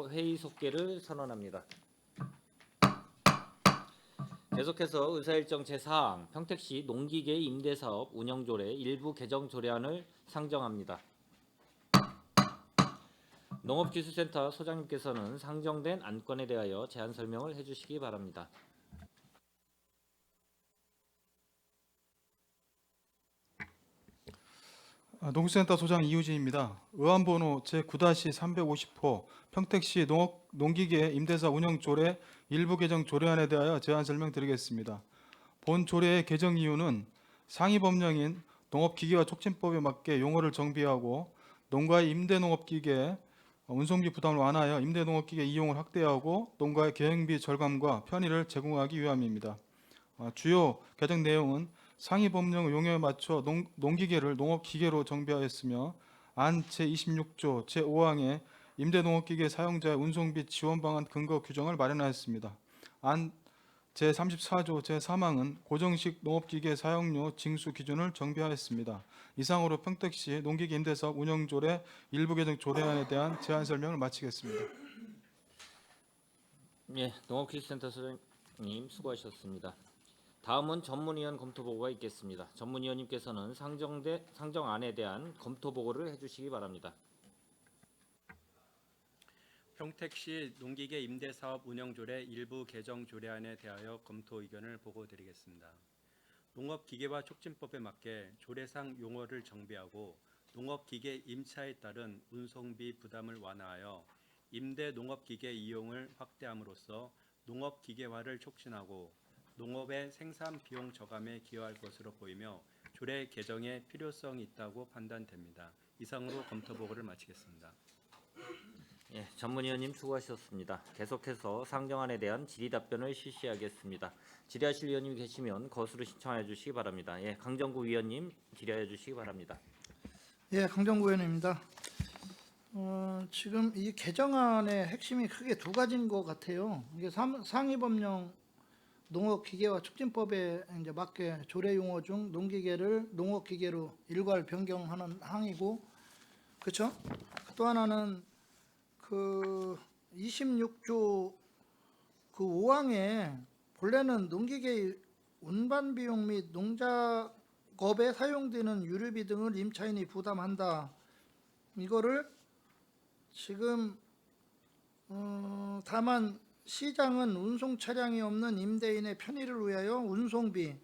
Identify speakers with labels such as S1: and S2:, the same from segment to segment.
S1: 회의 속개를 선언합니다. 계속해서 의사일정 제4항 평택시 농기계 임대사업 운영조례 일부 개정 조례안을 상정합니다. 농업기술센터 소장님께서는 상정된 안건에 대하여 제안 설명을 해주시기 바랍니다.
S2: 농수센터 소장 이우진입니다. 의안번호 제9-350호 평택시 농기계 임대사 운영조례 일부 개정 조례안에 대하여 제안 설명드리겠습니다. 본 조례의 개정 이유는 상위 법령인 농업기계와 촉진법에 맞게 용어를 정비하고 농가의 임대농업기계 운송비 부담을 완화하여 임대농업기계 이용을 확대하고 농가의 경영비 절감과 편의를 제공하기 위함입니다. 주요 개정 내용은 상위 법령 용어에 맞춰 농기계를 농업기계로 정비하였으며 안 제26조 제5항에 임대농업기계 사용자의 운송비 지원 방안 근거 규정을 마련하였습니다. 안 제34조 제3항은 고정식 농업기계 사용료 징수 기준을 정비하였습니다. 이상으로 평택시 농기계 임대사업 운영조례 일부 개정 조례안에 대한 제안 설명을 마치겠습니다.
S1: 예, 농업기술센터 소장님 수고하셨습니다. 다음은 전문위원 검토보고가 있겠습니다. 전문위원님께서는 상정안에 대한 검토보고를 해주시기 바랍니다.
S3: 평택시 농기계 임대사업 운영조례 일부 개정 조례안에 대하여 검토 의견을 보고드리겠습니다. 농업기계화 촉진법에 맞게 조례상 용어를 정비하고 농업기계 임차에 따른 운송비 부담을 완화하여 임대 농업기계 이용을 확대함으로써 농업기계화를 촉진하고 농업의 생산 비용 저감에 기여할 것으로 보이며 조례 개정의 필요성이 있다고 판단됩니다. 이상으로 검토 보고를 마치겠습니다.
S1: 예, 전문위원님 수고하셨습니다. 계속해서 상정안에 대한 질의 답변을 실시하겠습니다. 질의하실 위원님이 계시면 거수로 신청해 주시기 바랍니다. 예, 강정구 위원님 질의해 주시기 바랍니다.
S4: 예, 강정구 의원입니다. 지금 이 개정안의 핵심이 크게 두 가지인 것 같아요. 이게 상위 법령 농업기계화 촉진법에 이제 맞게 조례 용어 중 농기계를 농업기계로 일괄 변경하는 항이고, 그렇죠? 또 하나는 그 26조 그 5항에 본래는 농기계 운반 비용 및 농작업에 사용되는 유류비 등을 임차인이 부담한다. 이거를 지금 다만 시장은 운송 차량이 없는 임대인의 편의를 위하여 운송비의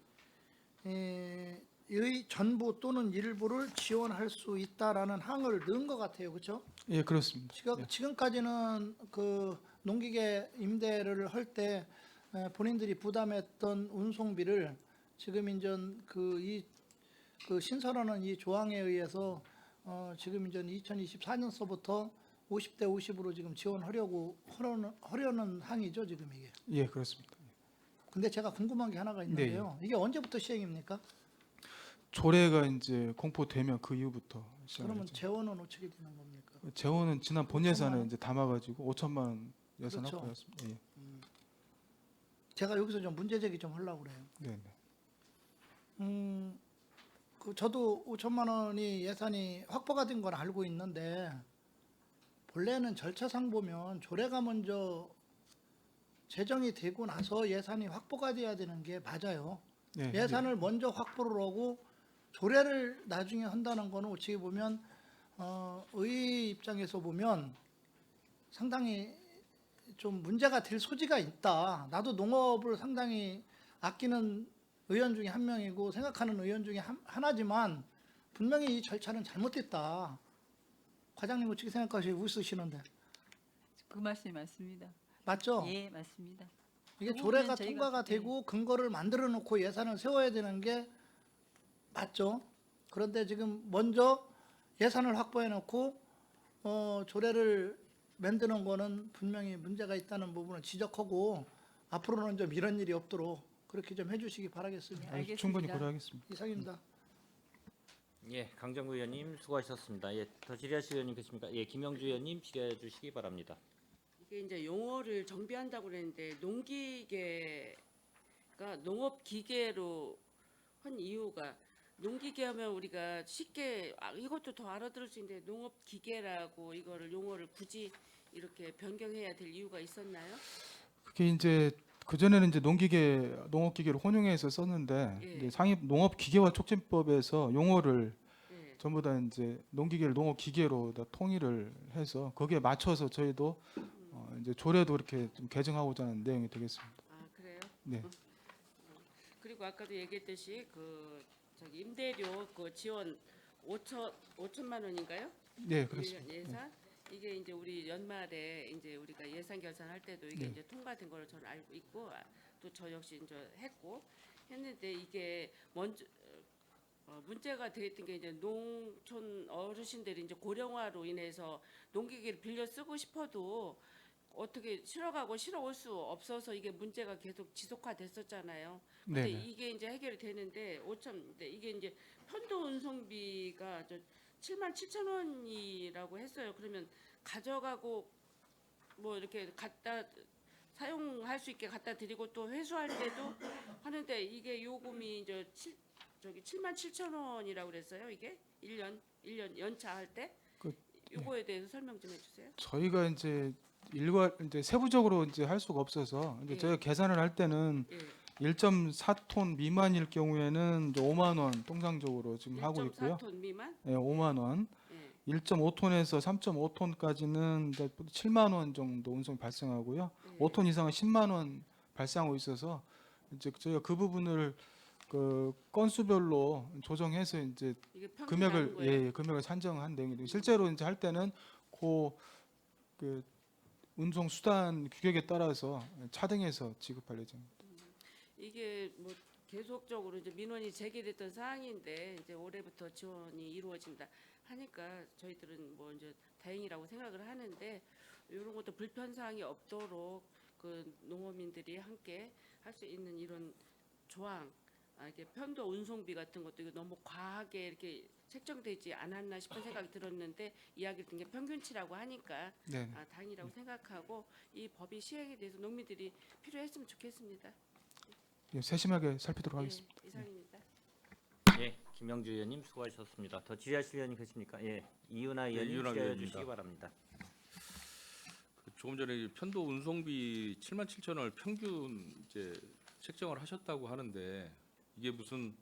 S4: 전부 또는 일부를 지원할 수 있다라는 항을 넣은 것 같아요, 그렇죠?
S2: 예, 그렇습니다.
S4: 지금까지는 그 농기계 임대를 할 때 본인들이 부담했던 운송비를 지금 이제 그 신설하는 이 조항에 의해서 지금 이제 2024년서부터 50대 50으로 지금 지원하려는 항이죠, 지금 이게.
S2: 예, 그렇습니다.
S4: 근데 제가 궁금한 게 하나가 있는데요. 이게 언제부터 시행입니까?
S2: 조례가 이제 공포되면 그 이후부터
S4: 그러면
S2: 시작하죠.
S4: 재원은 어떻게 되는 겁니까?
S2: 재원은 지난 본 예산에 이제 담아가지고 5천만 원 예산
S4: 그렇죠.
S2: 확보했습니다. 예.
S4: 제가 여기서 좀 문제 제기 좀 하려고 그래요.
S2: 네, 네.
S4: 저도 5천만 원이 예산이 확보가 된 건 알고 있는데 본래는 절차상 보면 조례가 먼저 제정이 되고 나서 예산이 확보가 돼야 되는 게 맞아요.
S2: 네,
S4: 예산을 먼저 확보를 하고 조례를 나중에 한다는 거는 어떻게 보면 의 입장에서 보면 상당히 좀 문제가 될 소지가 있다. 나도 농업을 상당히 아끼는 의원 중에 한 명이고 생각하는 의원 중에 하나지만 분명히 이 절차는 잘못됐다. 과장님 어떻게 생각하세요? 웃으시는데.
S5: 그 말씀이 맞습니다.
S4: 맞죠?
S5: 예, 맞습니다.
S4: 이게
S5: 그
S4: 조례가
S5: 부분은 저희가-
S4: 통과가 되고 근거를 만들어 놓고 예산을 세워야 되는 게 맞죠? 그런데 지금 먼저 예산을 확보해 놓고 조례를 만드는 거는 분명히 문제가 있다는 부분을 지적하고 앞으로는 좀 이런 일이 없도록 그렇게 좀 해주시기 바라겠습니다.
S5: 알겠습니다.
S2: 충분히 고려하겠습니다.
S4: 이상입니다.
S1: 예, 강정구 위원님 수고하셨습니다. 예, 더 질의하실 위원님 계십니까? 예, 김영주 위원님 질의해 주시기 바랍니다.
S6: 이게 이제 용어를 정비한다고 그랬는데 농기계가 농업기계로 한 이유가 농기계 하면 우리가 쉽게 이것도 더 알아들을 수 있는데 농업기계라고 이거를 용어를 굳이 이렇게 변경해야 될 이유가 있었나요?
S2: 그게 이제 그 전에는 이제 농업기계를 혼용해서 썼는데
S6: 예.
S2: 이제 상위 농업기계화 촉진법에서 용어를
S6: 네.
S2: 전부 다 이제 농기계를 농업기계로 다 통일을 해서 거기에 맞춰서 저희도 이제 조례도 이렇게 좀 개정하고자 하는 내용이 되겠습니다.
S6: 아 그래요?
S2: 네.
S6: 그리고 아까도 얘기했듯이 그 저기 임대료 그 지원 5천만 원인가요?
S2: 네, 그렇습니다.
S6: 1년 예산 이게 이제 우리 연말에 이제 우리가 예산 결산할 때도 이게
S2: 네.
S6: 이제 통과된 걸로 저는 알고 있고 또 저 역시 이제 했는데 이게 먼저 문제가 되었던 게 이제 농촌 어르신들이 이제 고령화로 인해서 농기계를 빌려 쓰고 싶어도 어떻게 실어가고 실어올 수 없어서 이게 문제가 계속 지속화됐었잖아요. 근데
S2: 네.
S6: 이게 이제 해결이 되는데 이게 이제 편도 운송비가 7만 7천 원이라고 했어요. 그러면 가져가고 뭐 이렇게 갖다 사용할 수 있게 갖다 드리고 또 회수할 때도 하는데 이게 요금이 이제 7만 7천 원이라고 그랬어요. 이게 1년 연차 할 때.
S2: 그-
S6: 요거에 대해서 설명 좀 해주세요.
S2: 저희가 이제 이제 세부적으로 이제 할 수가 없어서 이제
S6: 예.
S2: 저희가 계산을 할 때는
S6: 예.
S2: 1.4톤 미만일 경우에는 이제 5만 원 통상적으로 지금 하고 있고요.
S6: 1.4톤 미만.
S2: 네, 5만 원.
S6: 예.
S2: 1.5톤에서 3.5톤까지는 7만 원 정도 운송이 발생하고요.
S6: 예.
S2: 5톤 이상은 10만 원 발생하고 있어서 이제 저희가 그 부분을 그 건수별로 조정해서 이제
S6: 이게 평균
S2: 금액을
S6: 나온 거예요?
S2: 금액을 산정한 내용이고 실제로 이제 할 때는 그 운송 수단 규격에 따라서 차등해서 지급할 예정입니다.
S6: 이게 뭐 계속적으로 이제 민원이 제기됐던 사항인데 이제 올해부터 지원이 이루어진다 하니까 저희들은 뭐 이제 다행이라고 생각을 하는데 이런 것도 불편 사항이 없도록 그 농어민들이 함께 할 수 있는 이런 조항, 이게 편도 운송비 같은 것도 이거 너무 과하게 이렇게 책정되지 않았나 싶은 생각이 들었는데 이야기를 듣는 게 평균치라고 하니까
S2: 네.
S6: 다행이라고 생각하고 이 법이 시행에 대해서 농민들이 필요했으면 좋겠습니다.
S2: 예, 세심하게 살피도록 하겠습니다.
S6: 예, 이상입니다.
S1: 예, 김영주 의원님 수고하셨습니다. 더 질의하실 의원님 계십니까? 예, 이윤아 의원님
S7: 이윤아
S1: 질의해
S7: 의원입니다.
S1: 주시기 바랍니다.
S7: 조금 전에 편도 운송비 7만 7천 원을 평균 이제 책정을 하셨다고 하는데 이게 무슨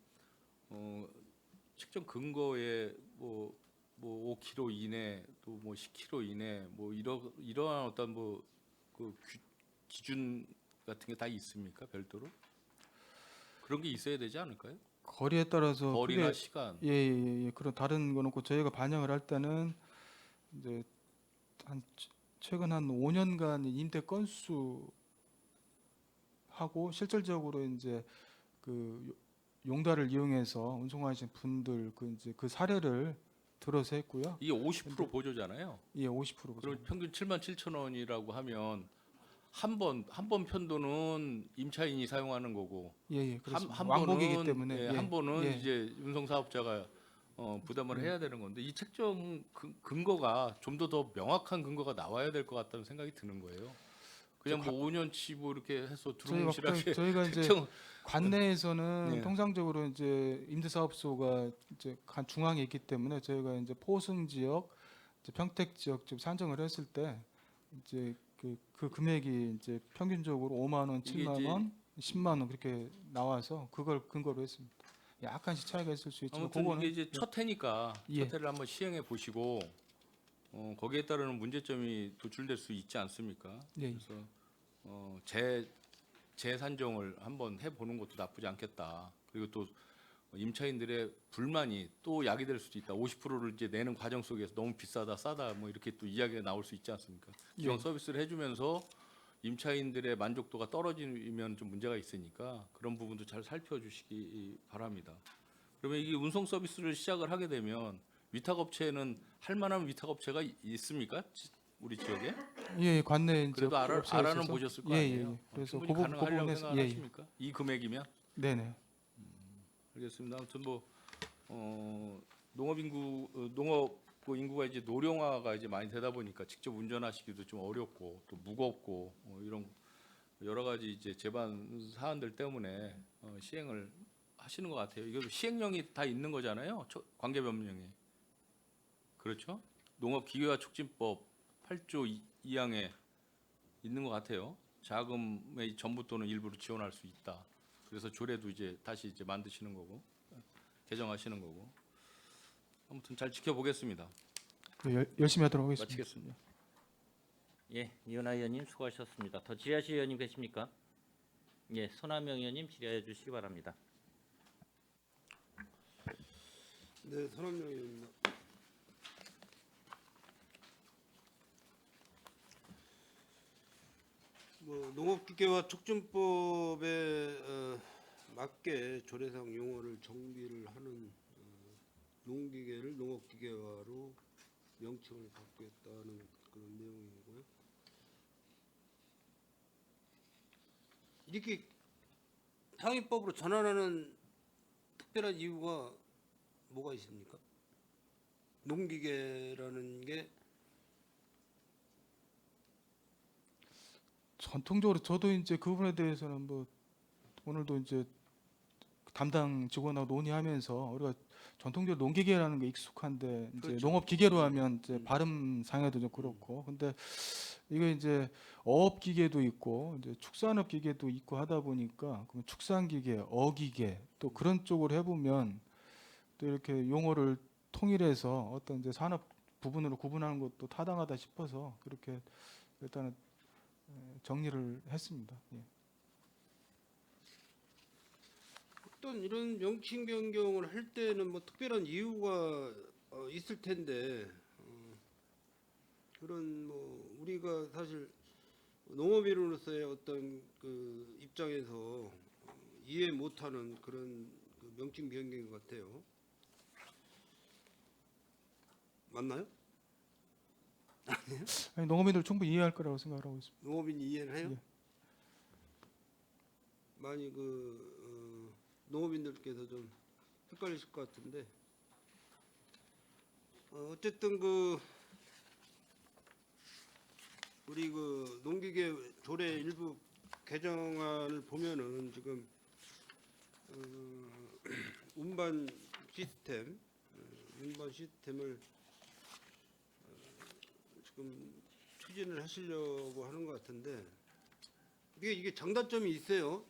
S7: 책정 근거에 뭐 5km 이내 또 뭐 10km 이내 뭐 이러한 어떤 그 기준 같은 게 다 있습니까? 별도로 그런 게 있어야 되지 않을까요?
S2: 거리에 따라서
S7: 거리나
S2: 그게
S7: 시간.
S2: 예. 그런 다른 건 없고 저희가 반영을 할 때는 이제 최근 한 5년간 임대 건수 하고 실질적으로 이제 그 용달을 이용해서 운송하신 분들 그 사례를 들어서 했고요.
S7: 이게 50% 보조잖아요.
S2: 예, 50%.
S7: 그럼 평균 7만 7천 원이라고 하면 한 번 편도는 임차인이 사용하는 거고
S2: 예, 그렇습니다.
S7: 한
S2: 왕복이기
S7: 번은,
S2: 때문에
S7: 예, 한 번은
S2: 예.
S7: 이제 운송 사업자가 부담을 해야 되는 건데 이 책정 근거가 좀 더 명확한 근거가 나와야 될 것 같다는 생각이 드는 거예요. 그냥 뭐 5년치 뭐 이렇게 해서 두루뭉실하게
S2: 저희가 이제
S7: 책정
S2: 관내에서는
S7: 네.
S2: 통상적으로 이제 임대사업소가 이제 간 중앙에 있기 때문에 저희가 이제 포승 지역, 이제 평택 지역 좀 산정을 했을 때 이제 그 금액이 이제 평균적으로 5만 원,
S7: 이게
S2: 7만
S7: 이제
S2: 원, 10만 원 그렇게 나와서 그걸 근거로 했습니다. 약간씩 차이가 있을 수 있지만
S7: 아무튼
S2: 그거는
S7: 이게 이제 첫 해니까
S2: 예.
S7: 첫 해를 한번 시행해 보시고 거기에 따르는 문제점이 도출될 수 있지 않습니까?
S2: 예.
S7: 그래서 재산정을 한번 해보는 것도 나쁘지 않겠다. 그리고 또 임차인들의 불만이 또 야기될 수도 있다. 50%를 이제 내는 과정 속에서 너무 비싸다, 싸다, 뭐 이렇게 또 이야기가 나올 수 있지 않습니까? 기왕
S2: 예.
S7: 서비스를 해주면서 임차인들의 만족도가 떨어지면 좀 문제가 있으니까 그런 부분도 잘 살펴주시기 바랍니다. 그러면 이게 운송 서비스를 시작을 하게 되면 위탁업체는 할 만한 위탁업체가 있습니까? 우리 지역에?
S2: 예, 관내 이제
S7: 그래도
S2: 업체가
S7: 알아는
S2: 있어서.
S7: 보셨을 거
S2: 예,
S7: 아니에요?
S2: 예. 그래서
S7: 충분히
S2: 그
S7: 가능하려고
S2: 부분에서
S7: 생각하십니까? 이 금액이면?
S2: 네네.
S7: 알겠습니다. 아무튼 농업 그 인구가 이제 노령화가 이제 많이 되다 보니까 직접 운전하시기도 좀 어렵고 또 무겁고 이런 여러 가지 이제 제반 사안들 때문에 시행을 하시는 것 같아요. 이거 시행령이 다 있는 거잖아요. 관계법령에. 그렇죠? 농업 기계화 촉진법 8조 2항에 있는 것 같아요. 자금의 전부 또는 일부를 지원할 수 있다. 그래서 조례도 이제 다시 이제 만드시는 거고 개정하시는 거고. 아무튼 잘 지켜보겠습니다.
S2: 열심히 하도록 하겠습니다.
S7: 마치겠습니다.
S1: 예, 이은하 의원님 수고하셨습니다. 더 질의하실 의원님 계십니까? 예, 손한명 의원님 질의해 주시기 바랍니다.
S8: 네, 손한명 의원입니다. 농업기계와 촉진법에 맞게 조례상 용어를 정비를 하는 농기계를 농업기계화로 명칭을 바꾸겠다는 그런 내용이고요. 이렇게 상위법으로 전환하는 특별한 이유가 뭐가 있습니까? 농기계라는 게
S2: 전통적으로 저도 이제 그 부분에 대해서는 뭐 오늘도 이제 담당 직원하고 논의하면서 우리가 전통적으로 농기계라는 게 익숙한데 이제
S8: 그렇죠.
S2: 농업기계로 하면 이제 발음 상해도 좀 그렇고 근데 이게 이제 어업기계도 있고 이제 축산업기계도 있고 하다 보니까 그럼 축산기계, 어기계 또 그런 쪽으로 해보면 또 이렇게 용어를 통일해서 어떤 이제 산업 부분으로 구분하는 것도 타당하다 싶어서 그렇게 일단은 정리를 했습니다. 예.
S8: 어떤 이런 명칭 변경을 할 때는 뭐 특별한 이유가 있을 텐데 그런 뭐 우리가 사실 농업인으로서의 어떤 그 입장에서 이해 못하는 그런 그 명칭 변경인 것 같아요. 맞나요?
S2: 아니, 농업인들 충분히 이해할 거라고 생각하고 있습니다.
S8: 농업인이 이해를 해요?
S2: 예.
S8: 많이 농업인들께서 좀 헷갈리실 것 같은데 어쨌든 우리 농기계 조례 일부 개정안을 보면은 지금 운반 시스템을 지금 추진을 하시려고 하는 것 같은데 이게 장단점이 있어요.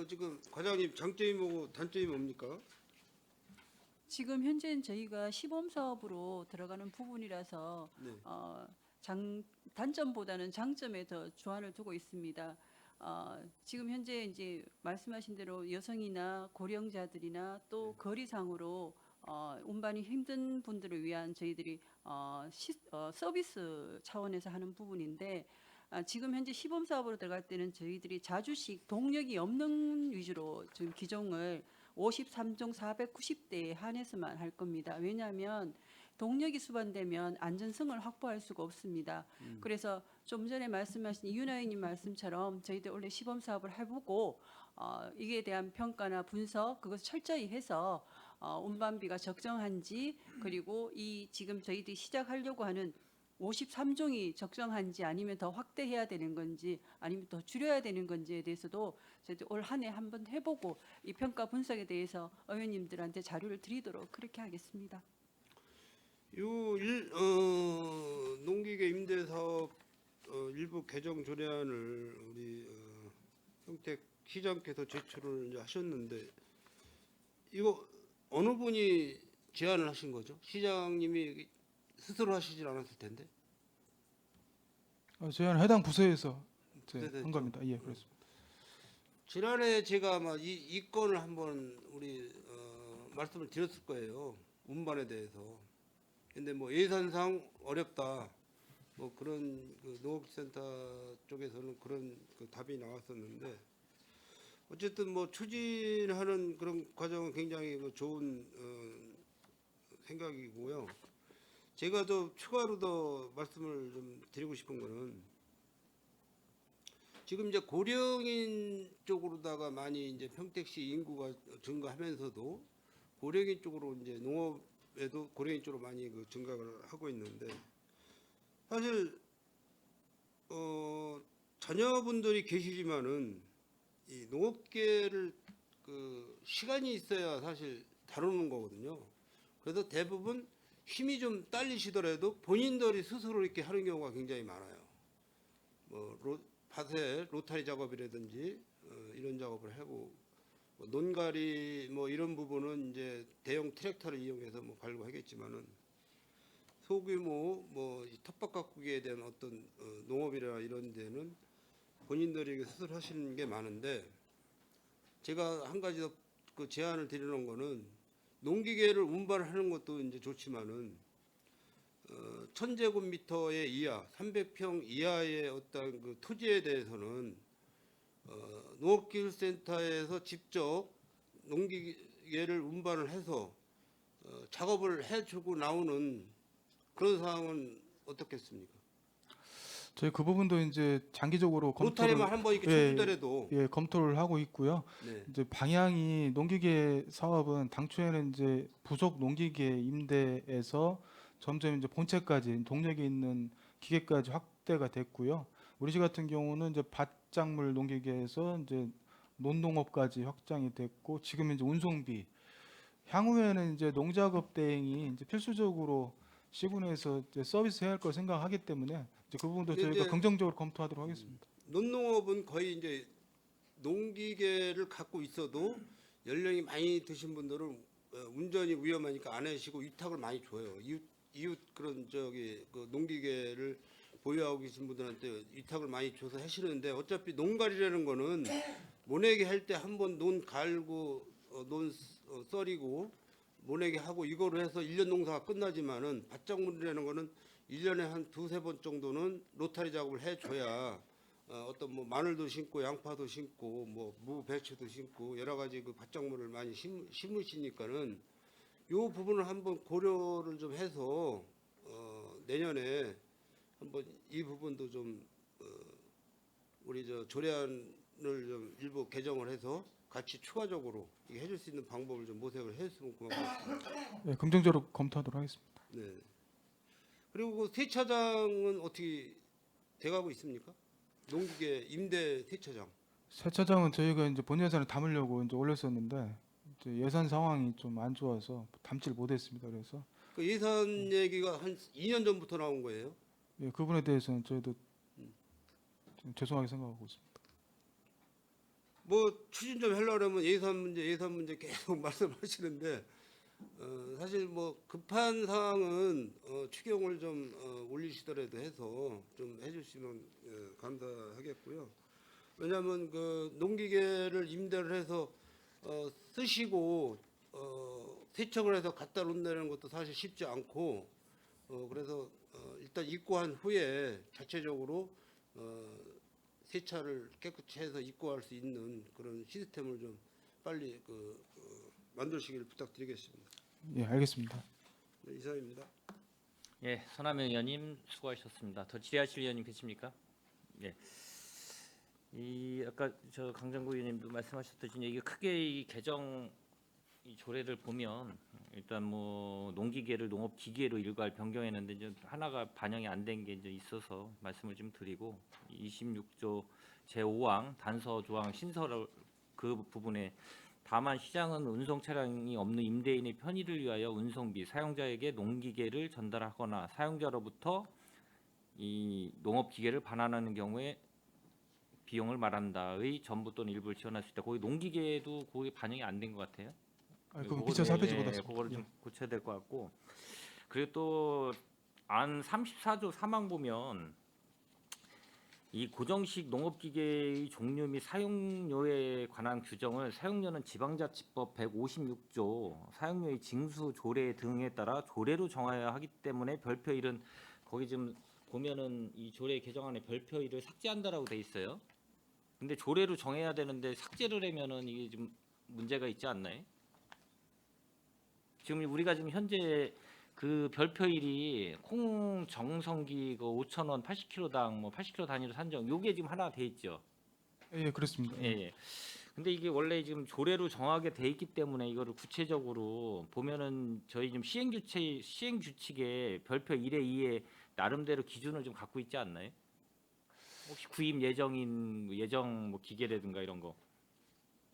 S8: 지금 과장님 장점이 뭐고 단점이 뭡니까?
S5: 지금 현재는 저희가 시범 사업으로 들어가는 부분이라서
S8: 네.
S5: 단점보다는 장점에 더 주안을 두고 있습니다. 지금 현재 이제 말씀하신 대로 여성이나 고령자들이나 또 거리상으로 운반이 힘든 분들을 위한 저희들이 서비스 차원에서 하는 부분인데 지금 현재 시범 사업으로 들어갈 때는 저희들이 자주식 동력이 없는 위주로 지금 기종을 53종 490대에 한해서만 할 겁니다. 왜냐하면 동력이 수반되면 안전성을 확보할 수가 없습니다. 그래서 좀 전에 말씀하신 이윤아 의원님 말씀처럼 저희들 원래 시범 사업을 해보고 이에 대한 평가나 분석 그것을 철저히 해서 운반비가 적정한지 그리고 이 지금 저희들이 시작하려고 하는 53종이 적정한지 아니면 더 확대해야 되는 건지 아니면 더 줄여야 되는 건지에 대해서도 저희들 올 한 해 한번 해보고 이 평가 분석에 대해서 의원님들한테 자료를 드리도록 그렇게 하겠습니다.
S8: 농기계 임대 사업 일부 개정 조례안을 우리 평택 시장께서 제출을 이제 하셨는데 이거 어느 분이 제안을 하신 거죠? 시장님이 스스로 하시질 않았을 텐데.
S2: 저희는 해당 부서에서 이제
S8: 네네,
S2: 한 겁니다. 예, 그렇습니다.
S8: 지난해 제가 아마 이 건을 한번 우리 말씀을 드렸을 거예요. 운반에 대해서. 근데 뭐 예산상 어렵다. 뭐 그런 농업센터 쪽에서는 그런 답이 나왔었는데 어쨌든 뭐 추진하는 그런 과정은 굉장히 좋은 생각이고요. 제가 더 추가로 더 말씀을 좀 드리고 싶은 거는 지금 이제 고령인 쪽으로다가 많이 이제 평택시 인구가 증가하면서도 고령인 쪽으로 이제 농업에도 고령인 쪽으로 많이 증가를 하고 있는데 사실 자녀분들이 계시지만은 이 농업계를 시간이 있어야 사실 다루는 거거든요. 그래서 대부분 힘이 좀 딸리시더라도 본인들이 스스로 이렇게 하는 경우가 굉장히 많아요. 뭐 밭에 로타리 작업이라든지 이런 작업을 하고 뭐 논가리 뭐 이런 부분은 이제 대형 트랙터를 이용해서 뭐 갈고 하겠지만은 소규모 뭐 텃밭 가꾸기에 대한 어떤 농업이나 이런 데는 본인들이 스스로 하시는 게 많은데 제가 한 가지 더 그 제안을 드리는 거는 농기계를 운반하는 것도 이제 좋지만은 1000제곱미터의 이하, 300평 이하의 어떤 그 토지에 대해서는 농업기술센터에서 직접 농기계를 운반을 해서 작업을 해주고 나오는 그런 상황은 어떻겠습니까?
S2: 저희 그 부분도 이제 장기적으로 검토를
S8: 로타리만 한번 이렇게
S2: 예,
S8: 쳐주더라도
S2: 검토를 하고 있고요.
S8: 네.
S2: 이제 방향이 농기계 사업은 당초에는 이제 부속 농기계 임대에서 점점 이제 본체까지 동력이 있는 기계까지 확대가 됐고요. 우리 시 같은 경우는 이제 밭작물 농기계에서 이제 논농업까지 확장이 됐고 지금 이제 운송비 향후에는 이제 농작업 대행이 이제 필수적으로 시군에서 이제 서비스해야 할 걸 생각하기 때문에 이제 그 부분도
S8: 근데
S2: 저희가
S8: 이제
S2: 긍정적으로 검토하도록 하겠습니다.
S8: 논농업은 거의 이제 농기계를 갖고 있어도 연령이 많이 드신 분들은 운전이 위험하니까 안 하시고 위탁을 많이 줘요. 이웃 그런 그 농기계를 보유하고 계신 분들한테 위탁을 많이 줘서 하시는데 어차피 농가리라는 거는 모내기 할 때 한 번 논 갈고 논 썰이고 모내기 하고 이거로 해서 1년 농사가 끝나지만은 밭작물이라는 거는 1년에 한 두세 번 정도는 로타리 작업을 해줘야 어떤 뭐 마늘도 심고 양파도 심고 뭐 무 배추도 심고 여러 가지 그 밭작물을 많이 심으시니까는 요 부분을 한번 고려를 좀 해서 내년에 한번 이 부분도 좀 우리 저 조례안을 좀 일부 개정을 해서 같이 추가적으로 이게 해줄 수 있는 방법을 좀 모색을 했으면 고맙겠습니다.
S2: 네, 긍정적으로 검토하도록 하겠습니다.
S8: 네. 그리고 그 세차장은 어떻게 돼가고 있습니까? 농기계 임대 세차장.
S2: 세차장은 저희가 이제 본 예산을 담으려고 이제 올렸었는데 이제 예산 상황이 좀 안 좋아서 담지를 못했습니다. 그래서
S8: 그 예산 얘기가 한 2년 전부터 나온 거예요.
S2: 예, 그 부분에 대해서는 저희도 좀 죄송하게 생각하고 있습니다.
S8: 뭐 추진 좀 하려면 예산 문제 계속 말씀하시는데 사실 뭐 급한 상황은 추경을 좀 올리시더라도 해서 좀 해주시면 감사하겠고요. 왜냐하면 그 농기계를 임대를 해서 쓰시고 세척을 해서 갖다 놓는다는 것도 사실 쉽지 않고 그래서 일단 입고한 후에 자체적으로 세차를 깨끗이 해서 입고할 수 있는 그런 시스템을 좀 빨리 만드시기를 부탁드리겠습니다.
S2: 예, 알겠습니다.
S8: 네, 이상입니다.
S1: 예, 손하명 의원님 수고하셨습니다. 더 질의하실 의원님 계십니까? 예. 이 아까 저 강정구 의원님도 말씀하셨듯이 이게 크게 이 개정 이 조례를 보면 일단 뭐 농기계를 농업기계로 일괄 변경했는데 이제 하나가 반영이 안 된 게 이제 있어서 말씀을 좀 드리고 26조 제5항 단서 조항 신설 그 부분에 다만 시장은 운송 차량이 없는 임대인의 편의를 위하여 운송비 사용자에게 농기계를 전달하거나 사용자로부터 이 농업기계를 반환하는 경우에 비용을 말한다의 전부 또는 일부를 지원할 수 있다. 거기 농기계도 거기 반영이 안 된 것 같아요.
S2: 그거 기차 살펴지 받았습니다.
S1: 그거를 좀 고쳐야 될 것 같고 그리고 또 안 34조 3항 보면 이 고정식 농업기계의 종류 및 사용료에 관한 규정을 사용료는 지방자치법 156조 사용료의 징수 조례 등에 따라 조례로 정하여야 하기 때문에 별표일은 거기 지금 보면은 이 조례 개정안에 별표일을 삭제한다라고 돼 있어요. 근데 조례로 정해야 되는데 삭제를 하면은 이게 좀 문제가 있지 않나요? 지금 우리가 지금 현재 그 별표일이 콩 정성기 그 5,000원 80kg당 뭐 80kg 단위로 산정 요게 지금 하나 돼 있죠.
S2: 예, 그렇습니다.
S1: 예. 예. 근데 이게 원래 지금 조례로 정하게 돼 있기 때문에 이거를 구체적으로 보면은 저희 지금 시행 규칙에 별표 1에 2에 나름대로 기준을 좀 갖고 있지 않나요? 혹시 구입 예정 뭐 기계라든가 이런 거.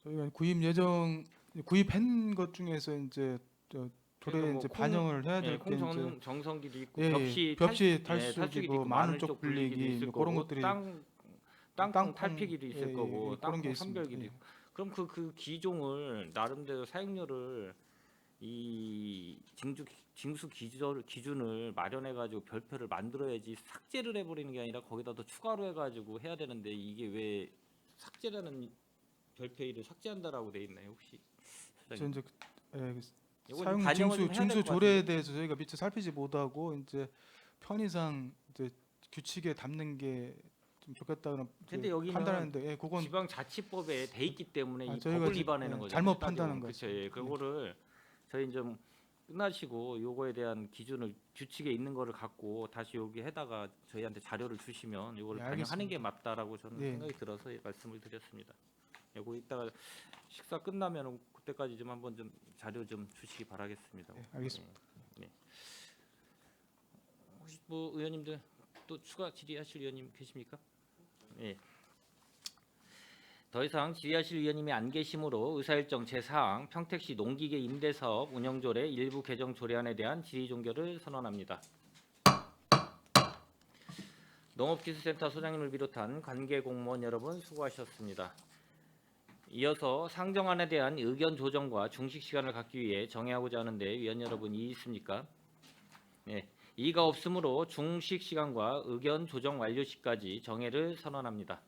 S2: 저희가 구입한 것 중에서 이제 조례에
S1: 뭐
S2: 이제
S1: 콩-
S2: 반영을 해야 될 게
S1: 콩
S2: 이제
S1: 정성기도 있고
S2: 예,
S1: 벽시
S2: 벽시
S1: 탈수기도
S2: 탈수기고
S1: 있고
S2: 마늘 쪽 불리기
S1: 있을
S2: 그런
S1: 거고
S2: 것들이
S1: 땅콩
S2: 땅콩,
S1: 탈피기도 있을
S2: 예,
S1: 거고
S2: 예, 그런 게
S1: 땅콩
S2: 있습니다.
S1: 선별기도
S2: 예.
S1: 있고 그럼 그 기종을 나름대로 사용료를 이 징수 기준을 마련해 가지고 별표를 만들어야지 삭제를 해버리는 게 아니라 거기다 더 추가로 해가지고 해야 되는데 이게 왜 삭제라는 별표를 삭제한다라고 돼 있나요 혹시?
S2: 저
S1: 소장님?
S2: 이제 예,
S1: 이거
S2: 사용
S1: 반영을 좀
S2: 징수
S1: 해야 될것
S2: 조례에
S1: 같은데.
S2: 대해서 저희가 미처 살피지 못하고 이제 편의상 이제 규칙에 담는 게 좀 좋겠다는
S1: 근데 여기는
S2: 판단했는데 예, 그건
S1: 지방자치법에 돼 있기 때문에 이
S2: 저희가
S1: 법을
S2: 지금,
S1: 위반하는
S2: 예,
S1: 거죠.
S2: 잘못
S1: 따지고
S2: 판단한
S1: 보면.
S2: 거죠.
S1: 그쵸, 예. 그거를 저희 좀 끝나시고 요거에 대한 기준을 규칙에 있는 거를 갖고 다시 여기 해다가 저희한테 자료를 주시면 요거를
S2: 예,
S1: 반영하는 게 맞다라고 저는
S2: 예.
S1: 생각이 들어서 말씀을 드렸습니다. 요거 이따가 식사 끝나면 그때까지 좀 한번 좀 자료 좀 주시기 바라겠습니다.
S2: 예, 알겠습니다.
S1: 네. 혹시 뭐 의원님들 또 추가 질의하실 의원님 계십니까? 예. 더 이상 질의하실 의원님이 안 계시므로 의사일정 제4항 평택시 농기계 임대사업 운영조례 일부 개정 조례안에 대한 질의 종결을 선언합니다. 농업기술센터 소장님을 비롯한 관계 공무원 여러분 수고하셨습니다. 이어서 상정안에 대한 의견 조정과 중식 시간을 갖기 위해 정해하고자 하는데 위원 여러분 이의 있습니까? 네. 이의가 없으므로 중식 시간과 의견 조정 완료 시까지 정해를 선언합니다.